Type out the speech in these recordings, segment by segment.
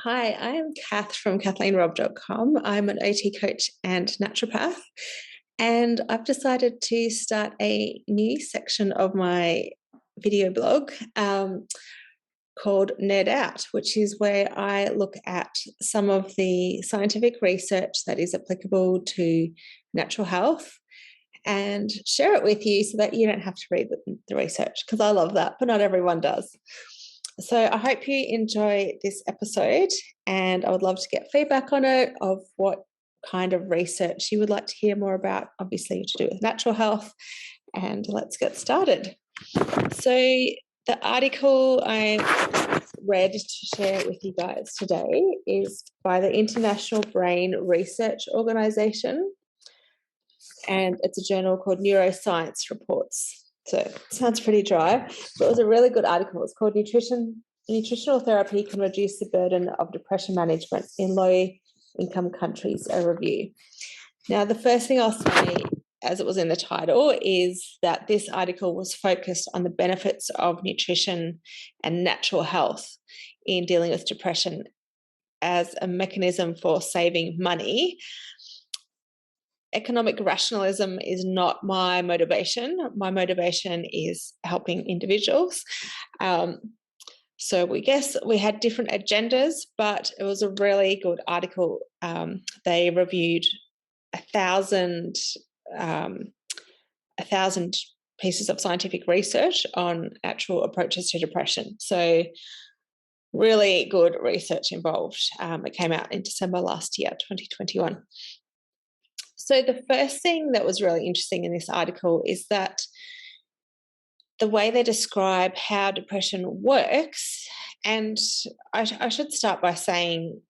Hi, I'm Kath from KathleenRobb.com. I'm an OT coach and naturopath, and I've decided to start a new section of my video blog called Nerd Out, which is where I look at some of the scientific research that is applicable to natural health and share it with you so that you don't have to read the research, because I love that, but not everyone does. So I hope you enjoy this episode, and I would love to get feedback on it of what kind of research you would like to hear more about, obviously to do with natural health. And let's get started. So the article I read to share with you guys today is by the International Brain Research Organization, and it's a journal called Neuroscience Reports. So it sounds pretty dry, but it was a really good article. It's called Nutritional Therapy Can Reduce the Burden of Depression Management in Low-Income Countries, a Review. Now, the first thing I'll say, as it was in the title, is that this article was focused on the benefits of nutrition and natural health in dealing with depression as a mechanism for saving money. Economic rationalism is not my motivation. My motivation is helping individuals. So we guess we had different agendas, but it was a really good article. They reviewed 1,000 pieces of scientific research on actual approaches to depression. So really good research involved. It came out in December last year, 2021. So the first thing that was really interesting in this article is that the way they describe how depression works, and I should start by saying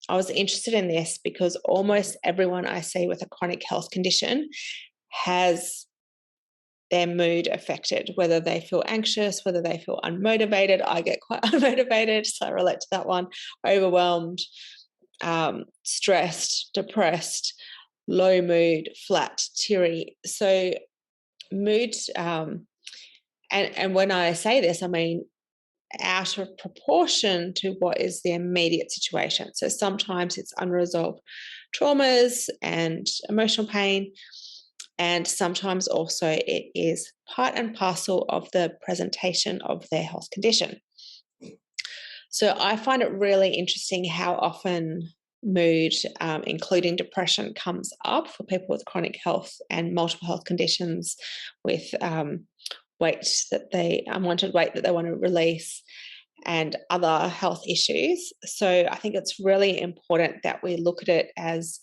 I was interested in this because almost everyone I see with a chronic health condition has their mood affected, whether they feel anxious, whether they feel unmotivated. I get quite unmotivated, so I relate to that one. Overwhelmed, stressed, depressed, low mood, flat, teary. So mood, and when I say this, I mean out of proportion to what is the immediate situation. So sometimes it's unresolved traumas and emotional pain, and sometimes also it is part and parcel of the presentation of their health condition. So I find it really interesting how often mood, including depression, comes up for people with chronic health and multiple health conditions, with unwanted weight that they want to release, and other health issues. So I think it's really important that we look at it as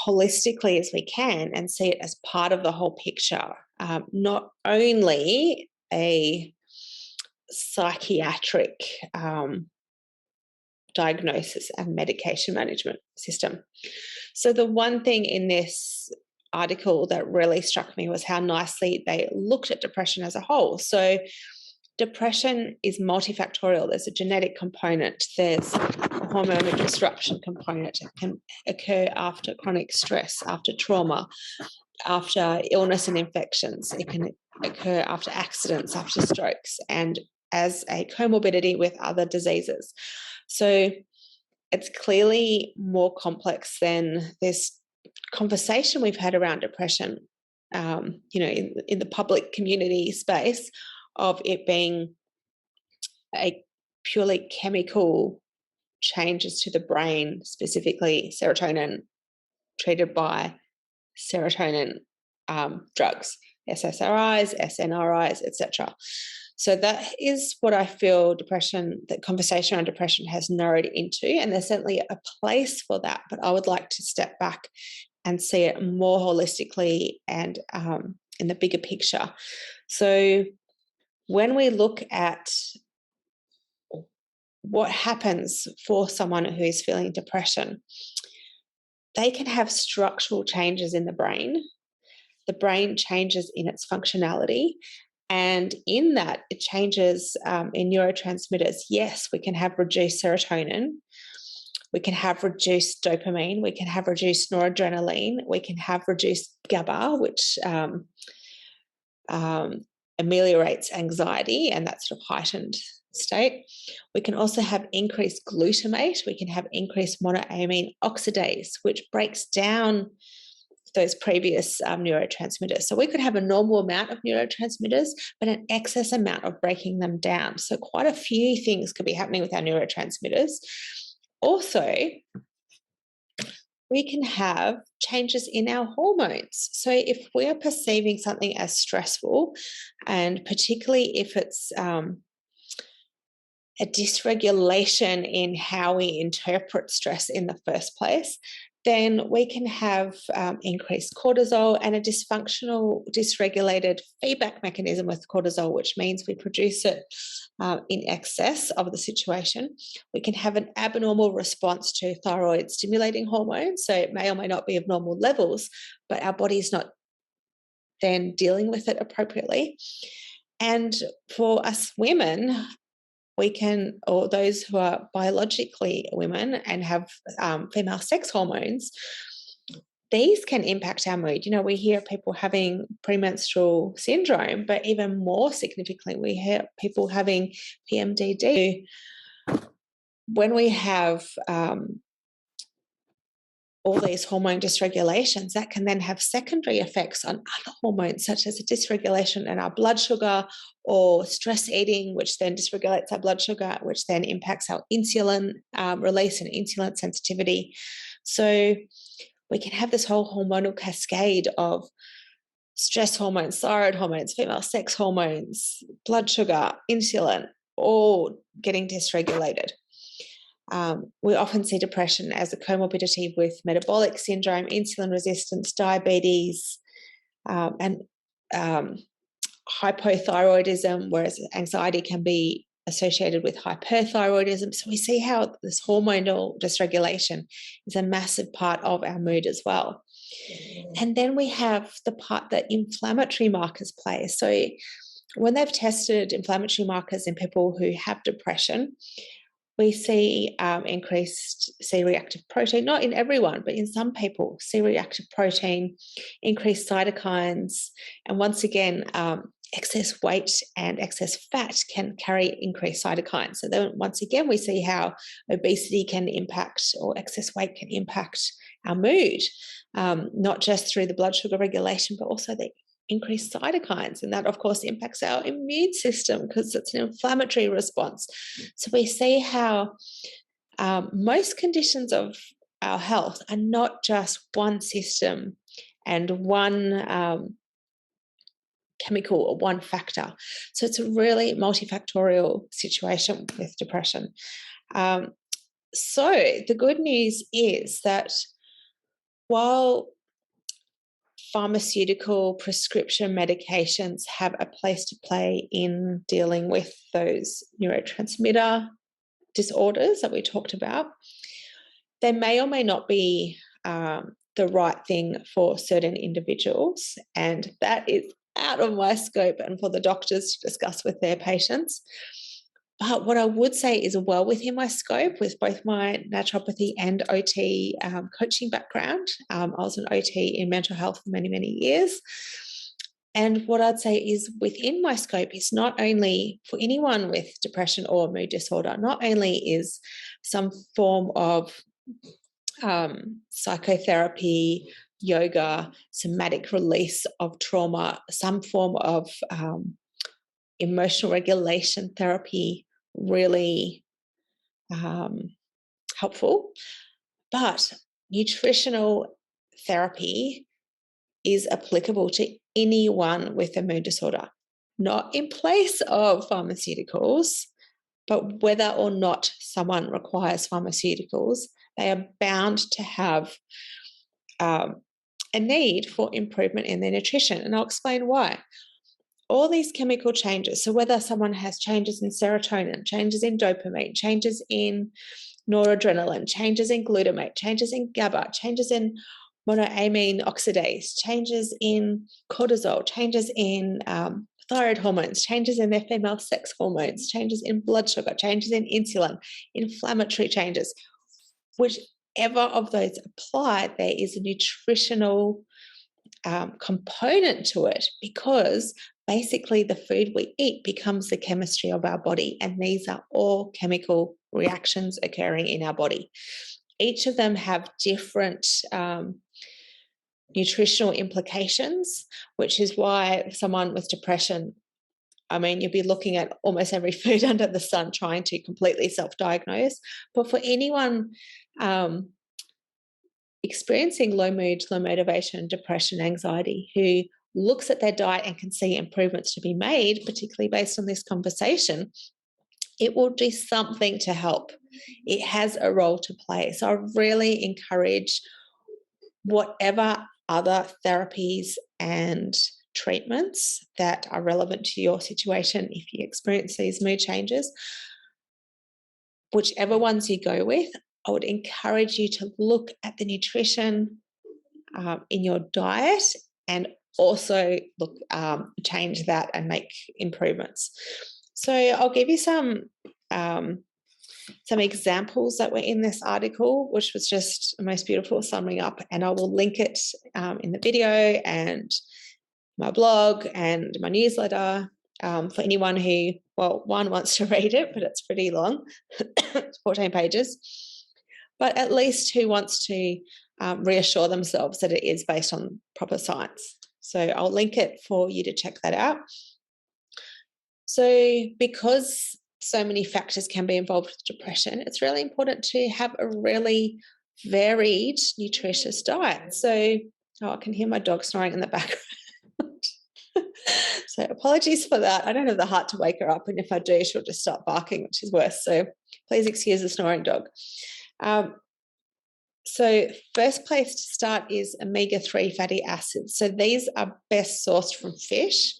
holistically as we can and see it as part of the whole picture, not only a psychiatric diagnosis and medication management system. So the one thing in this article that really struck me was how nicely they looked at depression as a whole. So depression is multifactorial. There's a genetic component, there's a hormonal disruption component. It can occur after chronic stress, after trauma, after illness and infections. It can occur after accidents, after strokes, and as a comorbidity with other diseases. So it's clearly more complex than this conversation we've had around depression, in the public community space, of it being a purely chemical changes to the brain, specifically serotonin, treated by serotonin drugs, SSRIs, SNRIs, etc. So that is what I feel the conversation on depression has narrowed into, and there's certainly a place for that, but I would like to step back and see it more holistically and in the bigger picture. So when we look at what happens for someone who is feeling depression, they can have structural changes in the brain. The brain changes in its functionality, and in that it changes in neurotransmitters. Yes, we can have reduced serotonin, we can have reduced dopamine, we can have reduced noradrenaline, we can have reduced GABA, which ameliorates anxiety and that sort of heightened state. We can also have increased glutamate. We can have increased monoamine oxidase, which breaks down those previous neurotransmitters. So we could have a normal amount of neurotransmitters, but an excess amount of breaking them down. So quite a few things could be happening with our neurotransmitters. Also, we can have changes in our hormones. So if we are perceiving something as stressful, and particularly if it's a dysregulation in how we interpret stress in the first place, then we can have increased cortisol and a dysregulated feedback mechanism with cortisol, which means we produce it in excess of the situation. We can have an abnormal response to thyroid stimulating hormones. So it may or may not be of normal levels, but our body's not then dealing with it appropriately. And for us women, we can, or those who are biologically women and have female sex hormones, these can impact our mood. You know, we hear people having premenstrual syndrome, but even more significantly, we hear people having PMDD. When we have all these hormone dysregulations, that can then have secondary effects on other hormones, such as a dysregulation in our blood sugar, or stress eating, which then dysregulates our blood sugar, which then impacts our insulin release and insulin sensitivity. So we can have this whole hormonal cascade of stress hormones, thyroid hormones, female sex hormones, blood sugar, insulin, all getting dysregulated. We often see depression as a comorbidity with metabolic syndrome, insulin resistance, diabetes, and hypothyroidism, whereas anxiety can be associated with hyperthyroidism. So we see how this hormonal dysregulation is a massive part of our mood as well. And then we have the part that inflammatory markers play. So when they've tested inflammatory markers in people who have depression, we see increased C-reactive protein, not in everyone, but in some people, C-reactive protein, increased cytokines, and once again, excess weight and excess fat can carry increased cytokines. So then once again, we see how obesity can impact, or excess weight can impact our mood, not just through the blood sugar regulation, but also the increased cytokines, and that of course impacts our immune system because it's an inflammatory response. So we see how most conditions of our health are not just one system and one chemical or one factor. So it's a really multifactorial situation with depression. So the good news is that while pharmaceutical prescription medications have a place to play in dealing with those neurotransmitter disorders that we talked about, they may or may not be the right thing for certain individuals, and that is out of my scope and for the doctors to discuss with their patients. But what I would say is well within my scope with both my naturopathy and OT coaching background. I was an OT in mental health for many, many years. And what I'd say is within my scope is not only for anyone with depression or mood disorder, not only is some form of psychotherapy, yoga, somatic release of trauma, some form of emotional regulation therapy really helpful, but nutritional therapy is applicable to anyone with a mood disorder, not in place of pharmaceuticals, but whether or not someone requires pharmaceuticals, they are bound to have a need for improvement in their nutrition. And I'll explain why. All these chemical changes, so whether someone has changes in serotonin, changes in dopamine, changes in noradrenaline, changes in glutamate, changes in GABA, changes in monoamine oxidase, changes in cortisol, changes in thyroid hormones, changes in their female sex hormones, changes in blood sugar, changes in insulin, inflammatory changes, whichever of those apply, there is a nutritional component to it, because basically the food we eat becomes the chemistry of our body, and these are all chemical reactions occurring in our body. Each of them have different nutritional implications, which is why someone with depression, I mean, you'll be looking at almost every food under the sun trying to completely self-diagnose. But for anyone experiencing low mood, low motivation, depression, anxiety, who looks at their diet and can see improvements to be made, particularly based on this conversation, it will do something to help. It has a role to play. So I really encourage whatever other therapies and treatments that are relevant to your situation, if you experience these mood changes, whichever ones you go with, I would encourage you to look at the nutrition in your diet and also change that and make improvements. So I'll give you some examples that were in this article, which was just the most beautiful summing up, and I will link it in the video and my blog and my newsletter for anyone who, well, one wants to read it, but it's pretty long, it's 14 pages, but at least who wants to reassure themselves that it is based on proper science. So I'll link it for you to check that out. So because so many factors can be involved with depression, it's really important to have a really varied, nutritious diet. So, I can hear my dog snoring in the background. So apologies for that. I don't have the heart to wake her up, and if I do, she'll just start barking, which is worse. So please excuse the snoring dog. So first place to start is omega-3 fatty acids. So these are best sourced from fish.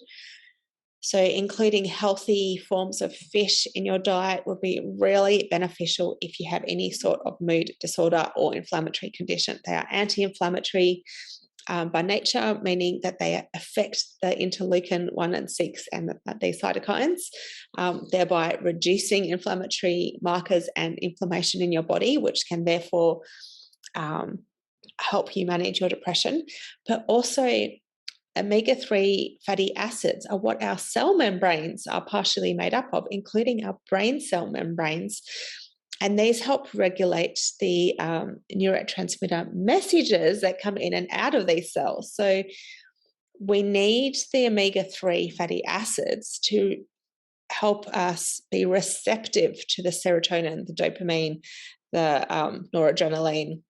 So including healthy forms of fish in your diet would be really beneficial if you have any sort of mood disorder or inflammatory condition. They are anti-inflammatory by nature, meaning that they affect the interleukin 1 and 6 and these cytokines, thereby reducing inflammatory markers and inflammation in your body, which can therefore help you manage your depression. But also, omega-3 fatty acids are what our cell membranes are partially made up of, including our brain cell membranes. And these help regulate the neurotransmitter messages that come in and out of these cells. So we need the omega-3 fatty acids to help us be receptive to the serotonin, the dopamine, the noradrenaline,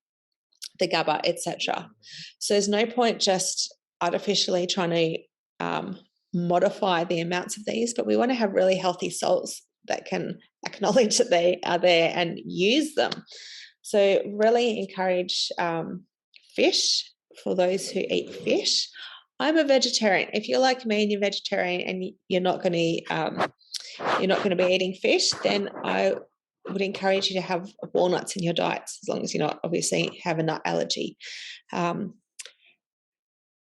the GABA, etc. So there's no point just artificially trying to modify the amounts of these, but we want to have really healthy cells that can acknowledge that they are there and use them. So really encourage fish for those who eat fish. I'm a vegetarian. If you're like me and you're vegetarian and you're not going to be eating fish, then I would encourage you to have walnuts in your diets, as long as you're not obviously have a nut allergy.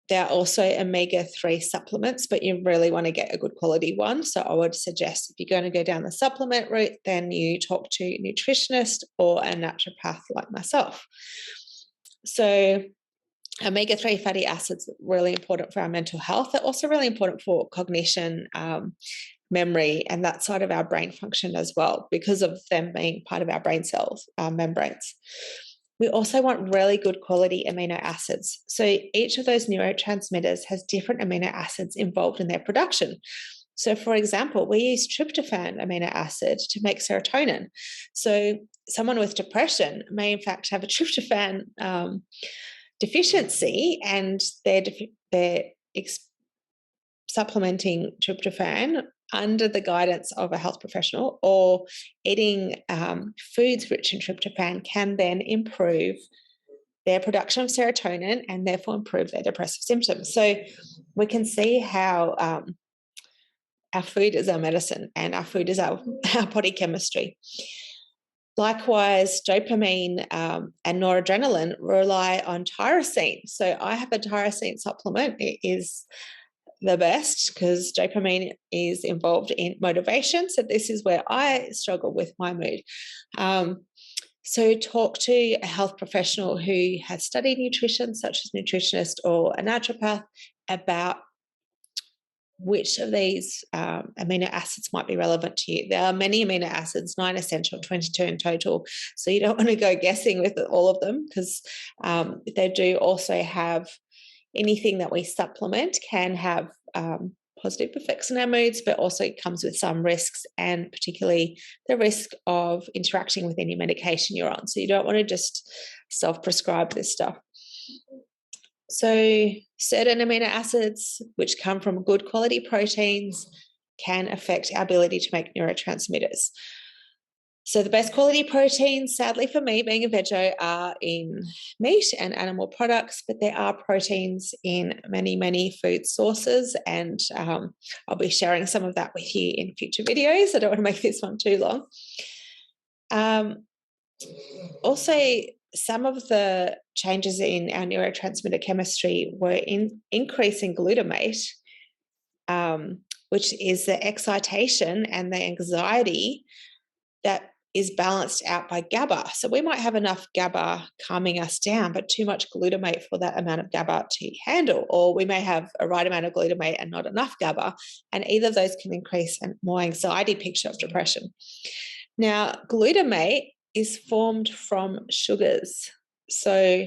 There are also omega-3 supplements, but you really want to get a good quality one. So I would suggest if you're going to go down the supplement route, then you talk to a nutritionist or a naturopath like myself. So omega-3 fatty acids are really important for our mental health. They're also really important for cognition, memory, and that side of our brain function as well, because of them being part of our brain cells, membranes. We also want really good quality amino acids. So each of those neurotransmitters has different amino acids involved in their production. So for example, we use tryptophan amino acid to make serotonin. So someone with depression may in fact have a tryptophan deficiency, and they're supplementing tryptophan under the guidance of a health professional, or eating foods rich in tryptophan can then improve their production of serotonin and therefore improve their depressive symptoms. So we can see how our food is our medicine and our food is our body chemistry. Likewise, dopamine and noradrenaline rely on tyrosine. So I have a tyrosine supplement. It is the best because dopamine is involved in motivation. So this is where I struggle with my mood. So talk to a health professional who has studied nutrition, such as a nutritionist or a naturopath, about which of these amino acids might be relevant to you. There are many amino acids, 9 essential, 22 in total. So you don't want to go guessing with all of them, because they do also have, anything that we supplement can have positive effects on our moods, but also it comes with some risks, and particularly the risk of interacting with any medication you're on. So you don't want to just self-prescribe this stuff. So certain amino acids, which come from good quality proteins, can affect our ability to make neurotransmitters. So the best quality proteins, sadly for me, being a veggie, are in meat and animal products, but there are proteins in many, many food sources, and I'll be sharing some of that with you in future videos. I don't want to make this one too long. Also, some of the changes in our neurotransmitter chemistry were increasing glutamate, which is the excitation and the anxiety that is balanced out by GABA. So we might have enough GABA calming us down, but too much glutamate for that amount of GABA to handle. Or we may have a right amount of glutamate and not enough GABA, and either of those can increase a more anxiety picture of depression. Now, glutamate is formed from sugars. So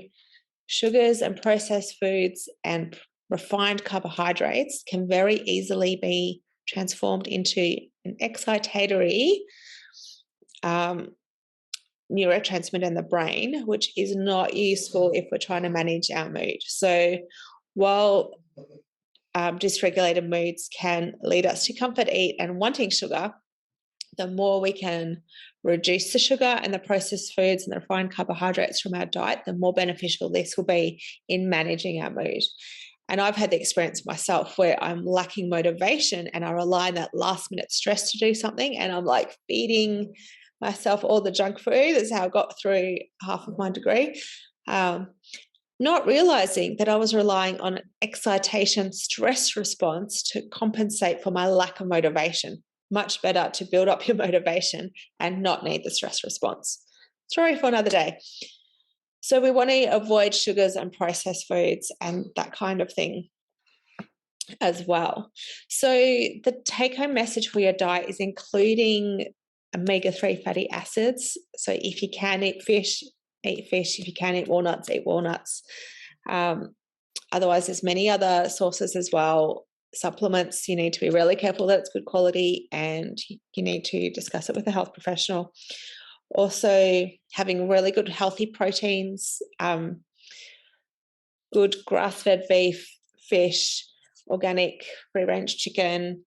sugars and processed foods and refined carbohydrates can very easily be transformed into an excitatory neurotransmitter in the brain, which is not useful if we're trying to manage our mood. So while dysregulated moods can lead us to comfort eat and wanting sugar, the more we can reduce the sugar and the processed foods and the refined carbohydrates from our diet, the more beneficial this will be in managing our mood. And I've had the experience myself where I'm lacking motivation and I rely on that last minute stress to do something, and I'm like feeding myself all the junk food. That's how I got through half of my degree. Not realizing that I was relying on an excitation stress response to compensate for my lack of motivation. Much better to build up your motivation and not need the stress response. Story for another day. So we want to avoid sugars and processed foods and that kind of thing as well. So the take-home message for your diet is including omega-3 fatty acids. So if you can eat fish, eat fish. If you can eat walnuts, eat walnuts. Otherwise, there's many other sources as well. Supplements, you need to be really careful that it's good quality, and you need to discuss it with a health professional. Also, having really good healthy proteins, good grass-fed beef, fish, organic free-range chicken,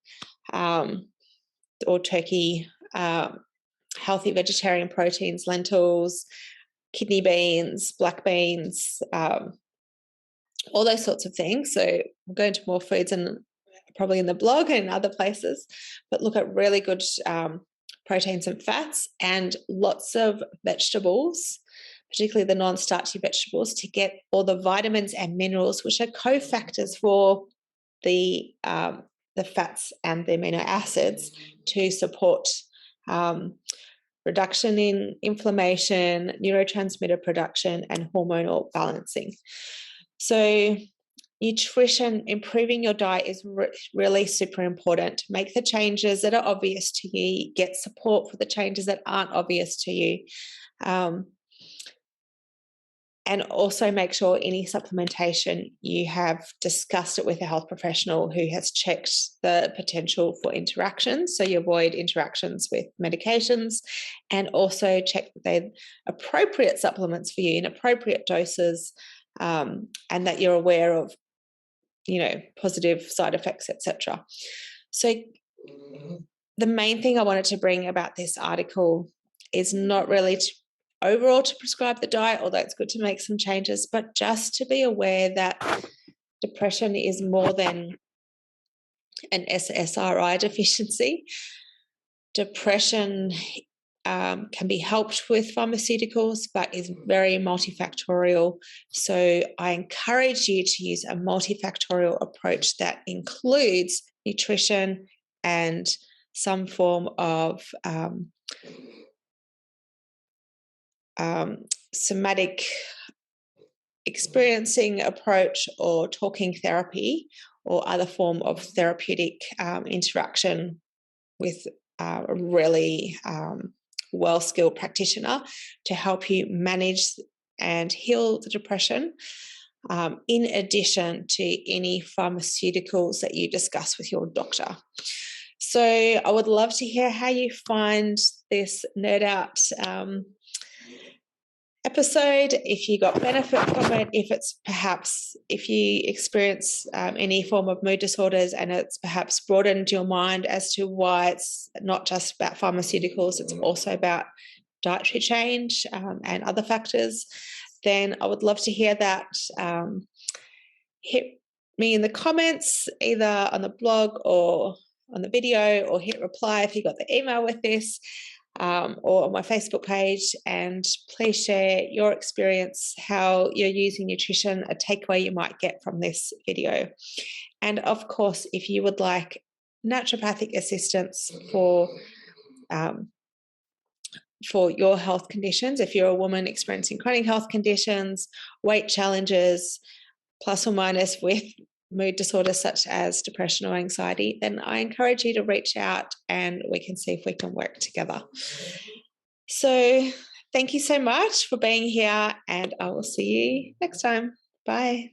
or turkey, healthy vegetarian proteins, lentils, kidney beans, black beans, all those sorts of things. So we'll go into more foods and probably in the blog and other places, but look at really good proteins and fats, and lots of vegetables, particularly the non-starchy vegetables, to get all the vitamins and minerals, which are cofactors for the fats and the amino acids to support reduction in inflammation, neurotransmitter production, and hormonal balancing. So nutrition, improving your diet is really super important. Make the changes that are obvious to you, get support for the changes that aren't obvious to you. And also make sure any supplementation, you have discussed it with a health professional who has checked the potential for interactions, so you avoid interactions with medications, and also check that they're appropriate supplements for you in appropriate doses, and that you're aware of, positive side effects, etc. So the main thing I wanted to bring about this article is not really overall to prescribe the diet, although it's good to make some changes, but just to be aware that depression is more than an SSRI deficiency. Depression can be helped with pharmaceuticals, but is very multifactorial. So I encourage you to use a multifactorial approach that includes nutrition and some form of somatic experiencing approach or talking therapy, or other form of therapeutic interaction with a really well-skilled practitioner to help you manage and heal the depression, in addition to any pharmaceuticals that you discuss with your doctor. So I would love to hear how you find this Nerd Out episode, if you got benefit from it, if you experience any form of mood disorders and it's perhaps broadened your mind as to why it's not just about pharmaceuticals, it's also about dietary change and other factors, then I would love to hear that. Hit me in the comments, either on the blog or on the video, or hit reply if you got the email with this, or on my Facebook page, and please share your experience, how you're using nutrition, a takeaway you might get from this video. And of course, if you would like naturopathic assistance for your health conditions, if you're a woman experiencing chronic health conditions, weight challenges, plus or minus with mood disorders such as depression or anxiety, then I encourage you to reach out and we can see if we can work together. So thank you so much for being here, and I will see you next time. Bye.